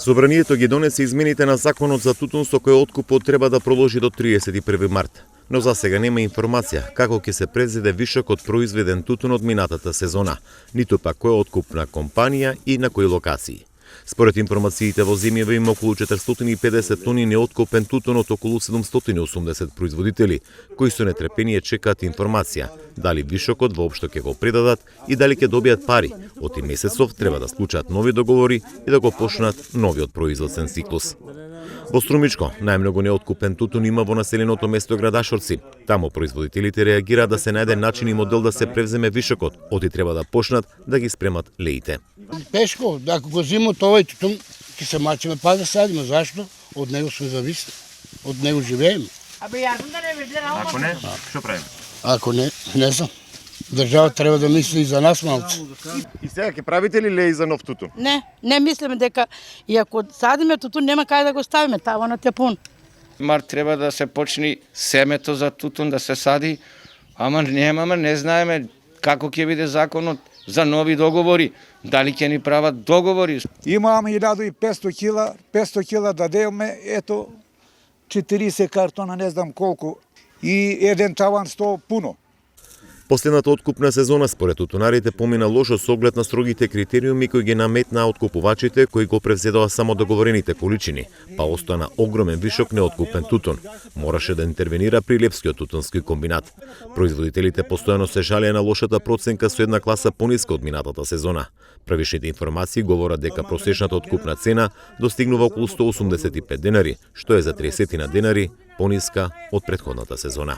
Собранието ги донесе измените на законот за тутун со кој откупот треба да продолжи до 31 март. Но за сега нема информација како ќе се презеде вишокот произведен тутун од минатата сезона, ниту пак која откупна компанија и на кои локации. Според информациите во земјава има околу 450 тони неоткупен тутун од околу 780 производители, кои со нетрпение чекаат информација дали вишокот воопшто ќе го предадат и дали ќе добијат пари. Од месецов треба да склучат нови договори и да го почнат новиот производствен циклус. Во Струмичко најмногу неоткупен тутун има во населеното место Градашорци. Таму производителите реагираат да се најде начин и модел да се превземе вишокот, оти треба да почнат да ги спремат леите. Тешко, ако го зимот овој тутун, ќе се мачиме па да садиме, зашто? Од него сме зависни, од него живееме. Ако не, што правиме? Ако не знам. Држава треба да мисли и за нас малце. И сега ќе правите ли леи за нов тутун? Не мислиме дека и ако садиме тутун нема кај да го ставиме, таванот е пун. Март треба да се почне семето за тутун да се сади, ама немаме, не знаеме како ќе биде законот за нови договори, дали ќе ни прават договори. Имаме 1500 кила дадеме, ето 40 картона, не знам колку, и еден таван 100 пуно. Последната откупна сезона според тутунарите помина лошо со оглед на строгите критериуми кои ги наметнаа откупувачите кои го превзедоа само договорените количини, па остана огромен вишок неоткупен тутун. Мораше да интервенира Прилепскиот тутунски комбинат. Производителите постојано се жалеа на лошата проценка со една класа пониска од минатата сезона. Првишните информации говорат дека просечната откупна цена достигнува околу 185 денари, што е за 30 денари пониска од претходната сезона.